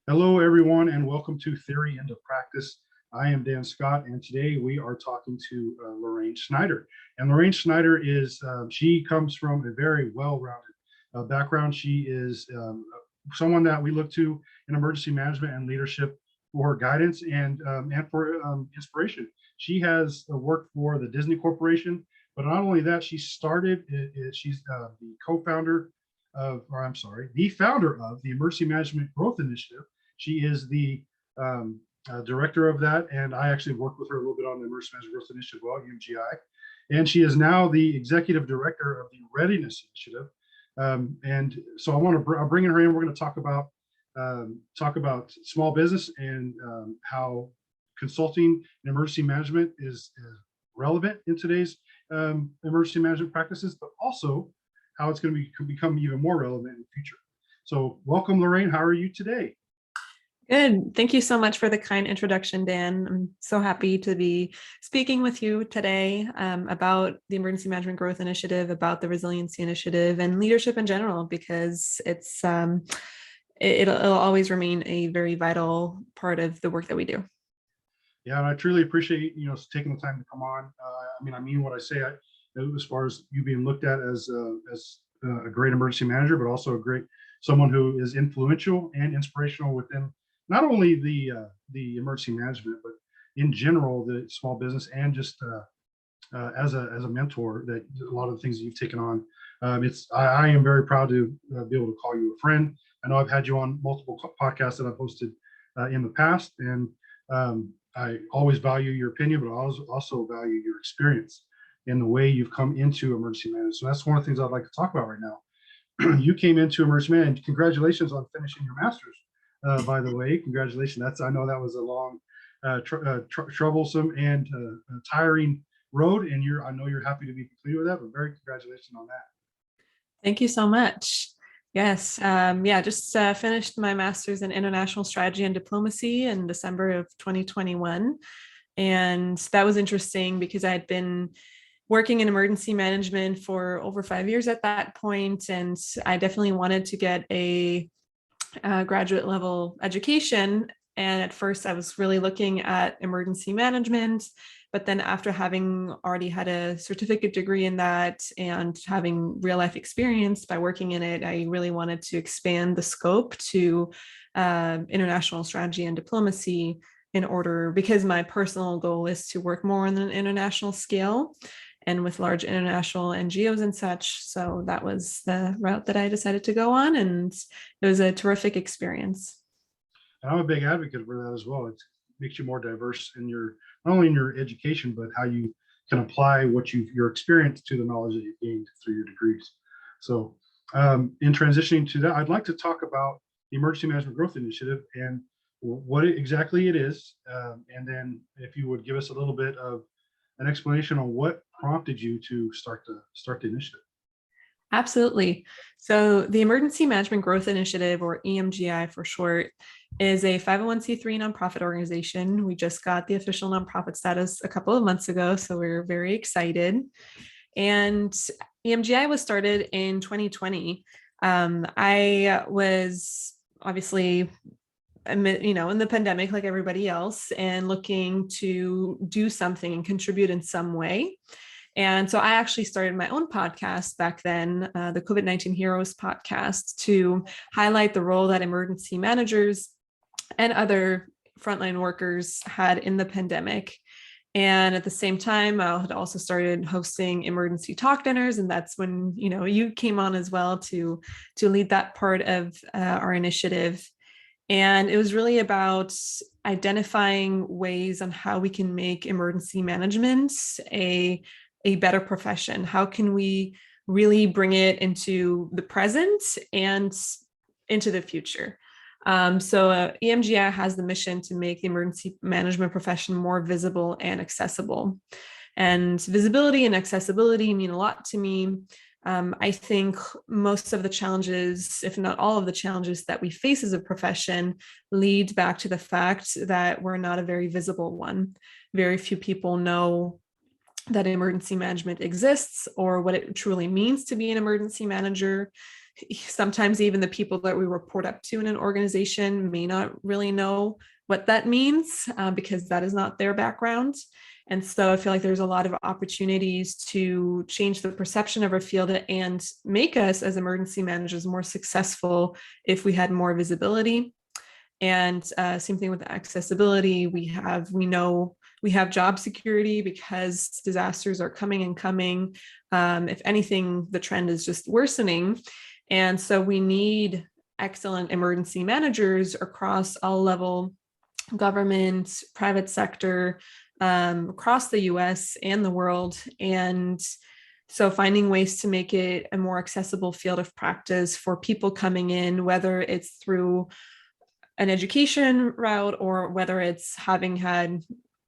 Hello, everyone, and welcome to Theory into Practice. I am Dan Scott, and today we are talking to Lorraine Schneider. And Lorraine Schneider she comes from a very well-rounded background. She is someone that we look to in emergency management and leadership for guidance and for inspiration. She has worked for the Disney Corporation, but not only that, she's the co-founder the founder of the Emergency Management Growth Initiative. She is the director of that, and I actually worked with her a little bit on the Emergency Management Growth Initiative, well, EMGI, and she is now the executive director of the Readiness Initiative. And so I'm bringing her in. We're going to talk about small business and how consulting and emergency management is relevant in today's emergency management practices, but also how it's going to become even more relevant in the future. So welcome, Lorraine. How are you today? Good. Thank you so much for the kind introduction, Dan. I'm so happy to be speaking with you today about the Emergency Management Growth Initiative, about the Resiliency Initiative, and leadership in general, because it'll always remain a very vital part of the work that we do. Yeah, and I truly appreciate taking the time to come on. I mean what I say. As far as you being looked at as a great emergency manager, but also someone who is influential and inspirational within not only the emergency management, but in general the small business, and just as a mentor, that a lot of the things that you've taken on. I am very proud to be able to call you a friend. I know I've had you on multiple podcasts that I've hosted in the past, and I always value your opinion, but I also value your experience in the way you've come into emergency management. So that's one of the things I'd like to talk about right now. You came into emergency management. Congratulations on finishing your master's, by the way. Congratulations. I know that was a long, troublesome and tiring road, and I know you're happy to be completed with that, but very congratulations on that. Thank you so much. Yes. Just finished my master's in international strategy and diplomacy in December of 2021. And that was interesting because I had been working in emergency management for over 5 years at that point, and I definitely wanted to get a graduate level education. And at first I was really looking at emergency management, but then after having already had a certificate degree in that and having real life experience by working in it, I really wanted to expand the scope to international strategy and diplomacy, because my personal goal is to work more on an international scale and with large international NGOs and such. So that was the route that I decided to go on, and it was a terrific experience. And I'm a big advocate for that as well. It makes you more diverse in not only in your education, but how you can apply your experience to the knowledge that you've gained through your degrees. So in transitioning to that, I'd like to talk about the Emergency Management Growth Initiative and what exactly it is. And then if you would give us a little bit of an explanation on what prompted you to start the initiative. Absolutely. So the Emergency Management Growth Initiative, or EMGI for short, is a 501c3 nonprofit organization. We just got the official nonprofit status a couple of months ago, so we're very excited. And EMGI was started in 2020. I was obviously in the pandemic like everybody else, and looking to do something and contribute in some way. And so I actually started my own podcast back then, the COVID-19 Heroes podcast, to highlight the role that emergency managers and other frontline workers had in the pandemic. And at the same time, I had also started hosting emergency talk dinners, and that's when you came on as well to lead that part of our initiative. And it was really about identifying ways on how we can make emergency management a better profession. How can we really bring it into the present and into the future? So EMGI has the mission to make the emergency management profession more visible and accessible. And visibility and accessibility mean a lot to me. I think most of the challenges, if not all of the challenges that we face as a profession, lead back to the fact that we're not a very visible one. Very few people know that emergency management exists or what it truly means to be an emergency manager. sometimes even the people that we report up to in an organization may not really know what that means because that is not their background. And so I feel like there's a lot of opportunities to change the perception of our field and make us as emergency managers more successful if we had more visibility. And same thing with accessibility. We know we have job security because disasters are coming and coming. If anything, the trend is just worsening. And so we need excellent emergency managers across all level government, private sector, across the US and the world. And so finding ways to make it a more accessible field of practice for people coming in, whether it's through an education route or whether it's having had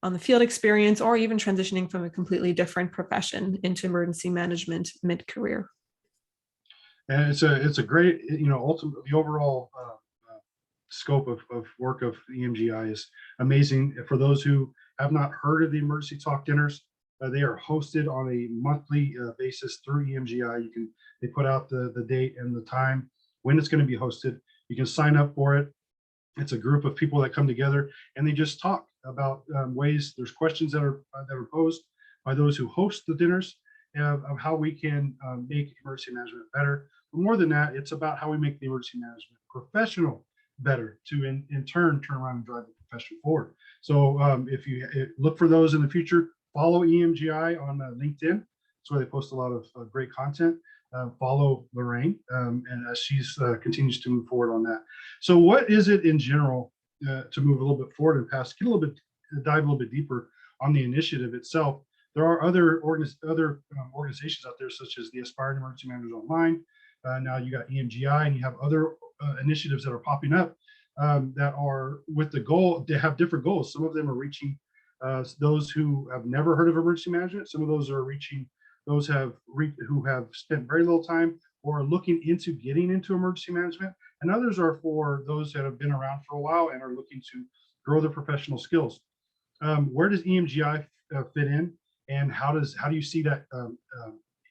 on the field experience or even transitioning from a completely different profession into emergency management mid-career. And it's a great, ultimately the overall scope of work of the EMGI is amazing. For those who have not heard of the emergency talk dinners, they are hosted on a monthly basis through EMGI. They put out the date and the time when it's going to be hosted. You can sign up for it. It's a group of people that come together and they just talk about ways. There's questions that are posed by those who host the dinners of how we can make emergency management better. But more than that, it's about how we make the emergency management professional better to in turn turn around and drive the profession forward. So if you look for those in the future, follow EMGI on LinkedIn. That's where they post a lot of great content. Follow Lorraine and as she's continues to move forward on that. So what is it in general to move a little bit forward and dive a little bit deeper on the initiative itself? There are other organizations out there, such as the Aspiring Emergency Managers Online. Now you got EMGI, and you have other initiatives that are popping up that are with the goal. They have different goals. Some of them are reaching those who have never heard of emergency management. Some of those are reaching those who have spent very little time or are looking into getting into emergency management. And others are for those that have been around for a while and are looking to grow their professional skills. Where does EMGI fit in? And how do you see that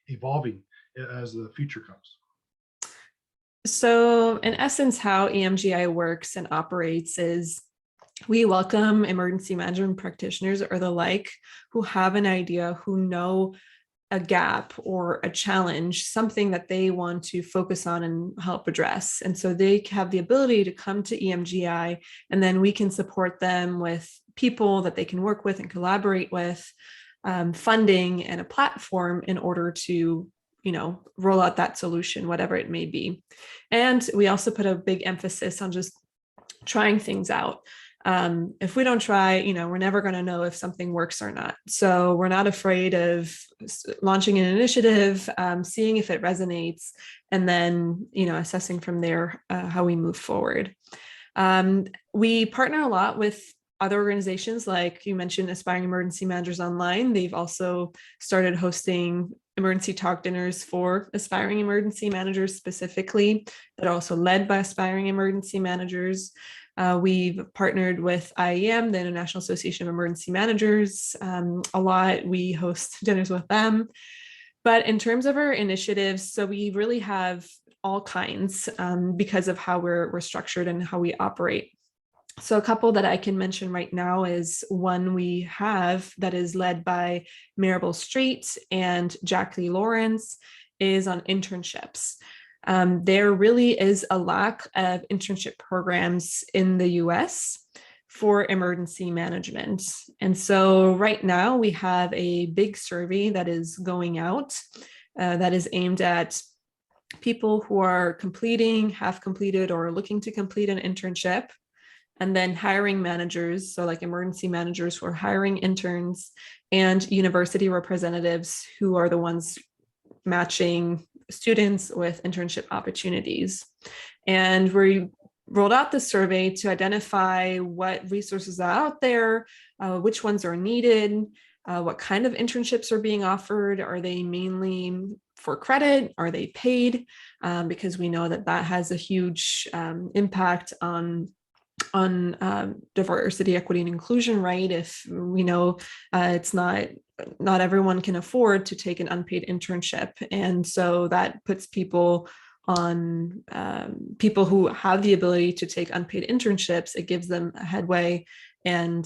evolving as the future comes? So in essence, how EMGI works and operates is we welcome emergency management practitioners or the like who have an idea, who know a gap or a challenge, something that they want to focus on and help address. And so they have the ability to come to EMGI, and then we can support them with people that they can work with and collaborate with, funding and a platform in order to roll out that solution, whatever it may be. And we also put a big emphasis on just trying things out. If we don't try, we're never going to know if something works or not. So we're not afraid of launching an initiative, seeing if it resonates, and then, assessing from there how we move forward. We partner a lot with other organizations, like you mentioned, Aspiring Emergency Managers Online. They've also started hosting emergency talk dinners for aspiring emergency managers specifically, that are also led by aspiring emergency managers. We've partnered with IEM, the International Association of Emergency Managers, a lot. We host dinners with them. But in terms of our initiatives, so we really have all kinds because of how we're structured and how we operate. So a couple that I can mention right now is one we have that is led by Maribel Street and Jackie Lawrence, is on internships. There really is a lack of internship programs in the US for emergency management. And so right now we have a big survey that is going out that is aimed at people who are completing, have completed, or looking to complete an internship, and then hiring managers, so like emergency managers who are hiring interns, and university representatives who are the ones matching students with internship opportunities. And we rolled out the survey to identify what resources are out there, which ones are needed, what kind of internships are being offered. Are they mainly for credit? Are they paid? Because we know that that has a huge impact on diversity, equity, and inclusion, right? If we know it's not everyone can afford to take an unpaid internship. And so that puts people on people who have the ability to take unpaid internships. It gives them a headway, and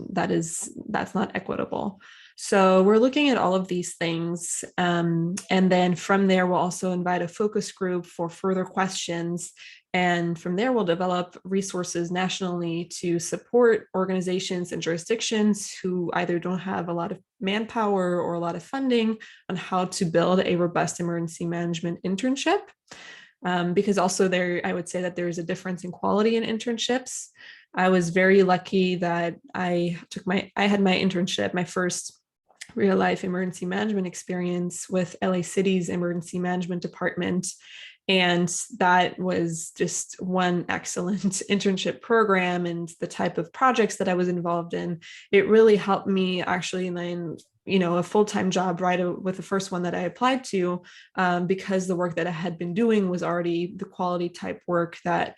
that's not equitable. So we're looking at all of these things. And then from there, we'll also invite a focus group for further questions. And from there, we'll develop resources nationally to support organizations and jurisdictions who either don't have a lot of manpower or a lot of funding on how to build a robust emergency management internship. Because also I would say that there's a difference in quality in internships. I was very lucky that I had my internship, my first real life emergency management experience with LA City's emergency management department. And that was just one excellent internship program, and the type of projects that I was involved in, it really helped me actually land, a full-time job right with the first one that I applied to, because the work that I had been doing was already the quality type work that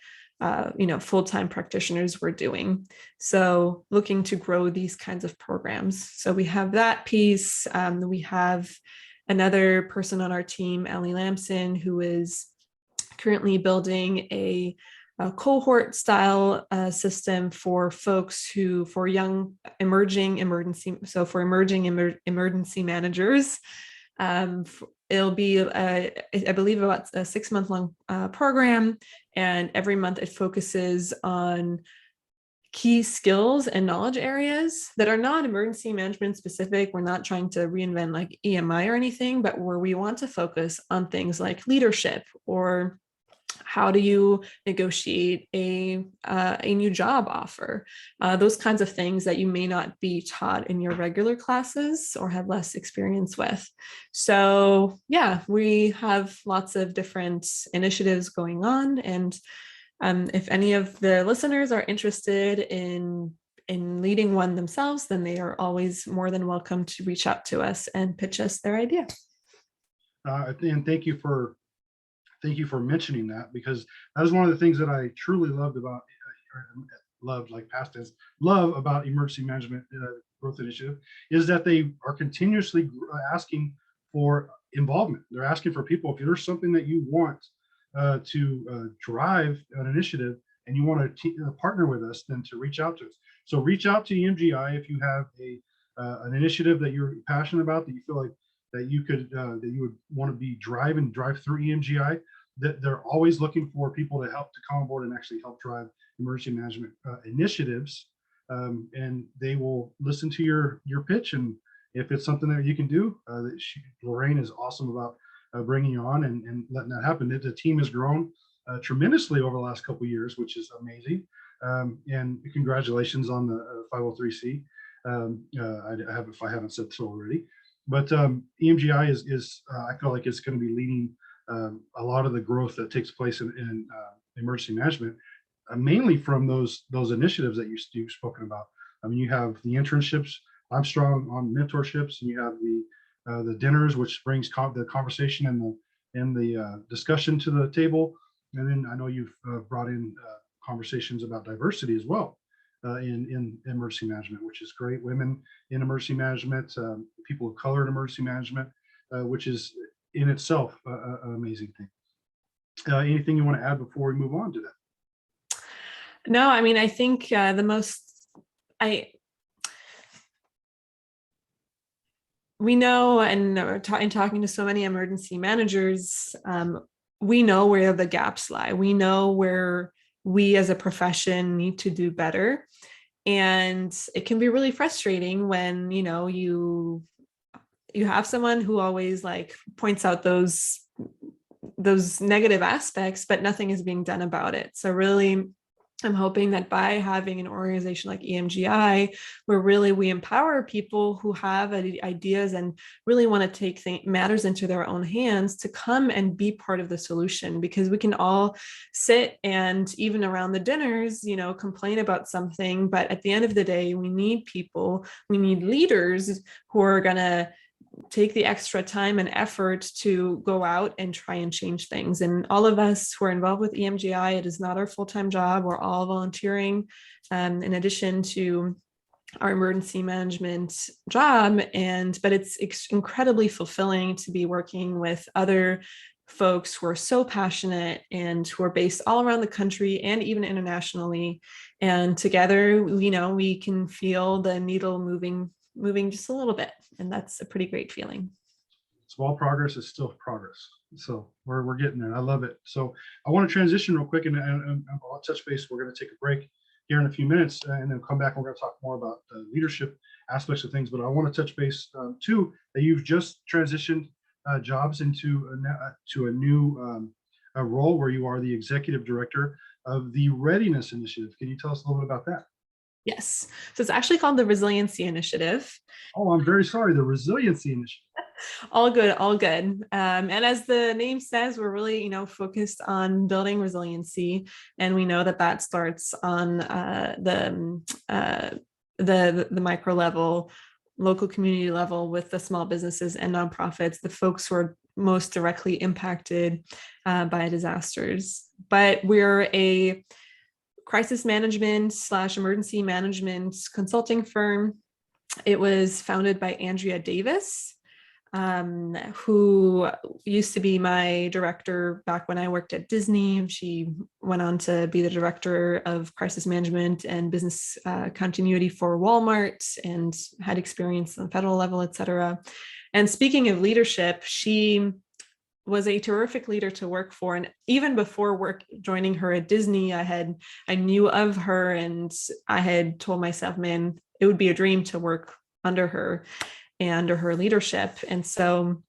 full-time practitioners were doing. So looking to grow these kinds of programs. So we have that piece. We have another person on our team, Ellie Lamson, who is currently building a cohort style system for folks for young emerging emergency managers. It'll be, I believe, about a 6-month long program. And every month it focuses on key skills and knowledge areas that are not emergency management specific. We're not trying to reinvent like EMI or anything, but where we want to focus on things like leadership, or how do you negotiate a new job offer? Those kinds of things that you may not be taught in your regular classes or have less experience with. So yeah, we have lots of different initiatives going on. And if any of the listeners are interested in leading one themselves, then they are always more than welcome to reach out to us and pitch us their idea. And thank you for mentioning that, because that was one of the things that I truly loved about emergency management growth initiative, is that they are continuously asking for involvement. They're asking for people. If there's something that you want to drive an initiative and you want to partner with us, then to reach out to us. So reach out to EMGI if you have an initiative that you're passionate about, that you feel like that you would want to drive through EMGI. That they're always looking for people to come on board and actually help drive emergency management initiatives, and they will listen to your pitch. And if it's something that you can do, Lorraine is awesome about bringing you on and letting that happen. The team has grown tremendously over the last couple of years, which is amazing. And congratulations on the 503c. If I haven't said so already. But EMGI is I feel like it's going to be leading a lot of the growth that takes place in emergency management, mainly from those initiatives that you've spoken about. I mean, you have the internships. I'm strong on mentorships, and you have the dinners, which brings the conversation and the discussion to the table. And then I know you've brought in conversations about diversity as well. In emergency management, which is great. Women in emergency management, people of color in emergency management, which is in itself an amazing thing. Anything you want to add before we move on to that? No, I mean, I think we know, and in talking to so many emergency managers, we know where the gaps lie. We know where we as a profession need to do better. And it can be really frustrating when, you have someone who always like points out those negative aspects, but nothing is being done about it. So really, I'm hoping that by having an organization like EMGI, where really we empower people who have ideas and really want to take matters into their own hands to come and be part of the solution, because we can all sit and even around the dinners, complain about something. But at the end of the day, we need people, we need leaders who are going to take the extra time and effort to go out and try and change things. And all of us who are involved with EMGI, it is not our full-time job. We're all volunteering in addition to our emergency management job. But it's incredibly fulfilling to be working with other folks who are so passionate and who are based all around the country and even internationally. And together, we can feel the needle moving just a little bit. And that's a pretty great feeling. Small progress is still progress. So we're getting there. I love it. So I want to transition real quick, and I'll touch base. We're going to take a break here in a few minutes, and then come back. And we're going to talk more about the leadership aspects of things. But I want to touch base too that you've just transitioned jobs into a new role where you are the executive director of the Readiness Initiative. Can you tell us a little bit about that? Yes. So it's actually called the Resiliency Initiative. Oh, I'm very sorry. The Resiliency Initiative. All good, all good. And as the name says, we're really, focused on building resiliency, and we know that starts on the micro level, local community level, with the small businesses and nonprofits, the folks who are most directly impacted by disasters. But we're a crisis management / emergency management consulting firm. It was founded by Andrea Davis, who used to be my director back when I worked at Disney. She went on to be the director of crisis management and business continuity for Walmart, and had experience on the federal level, et cetera. And speaking of leadership, she was a terrific leader to work for. And even before joining her at Disney, I knew of her, and I had told myself, man, it would be a dream to work under her and under her leadership. And so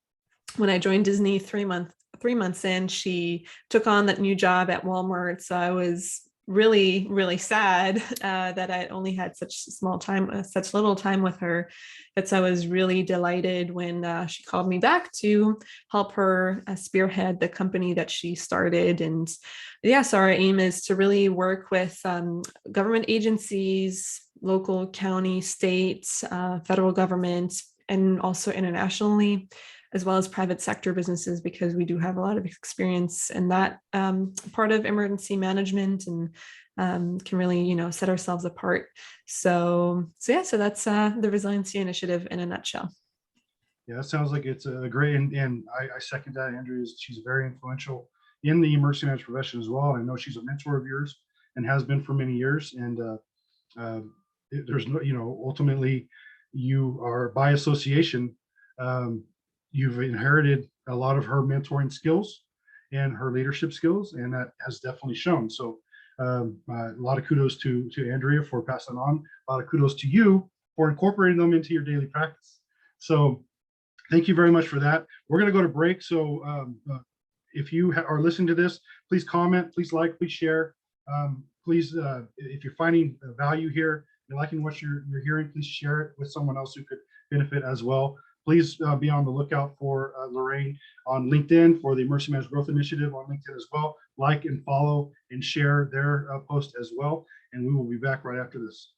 when I joined Disney 3 months in, she took on that new job at Walmart. So I was really, really sad that I only had such little time with her. But so I was really delighted when she called me back to help her spearhead the company that she started. And so our aim is to really work with government agencies, local, county, state, federal government, and also internationally, as well as private sector businesses, because we do have a lot of experience in that part of emergency management, and can really, set ourselves apart. So that's the Resiliency Initiative in a nutshell. Yeah, that sounds like it's a great, and I second that. Andrea, she's very influential in the emergency management profession as well. I know she's a mentor of yours and has been for many years. And there's no, ultimately, you are by association. You've inherited a lot of her mentoring skills and her leadership skills, and that has definitely shown. So a lot of kudos to Andrea for passing on. A lot of kudos to you for incorporating them into your daily practice. So thank you very much for that. We're going to go to break. So if you are listening to this, please comment, please like, please share. Please, if you're finding value here, you're liking what you're hearing, please share it with someone else who could benefit as well. Please be on the lookout for Lorraine on LinkedIn for the Emergency Management Growth Initiative on LinkedIn as well. Like and follow and share their post as well. And we will be back right after this.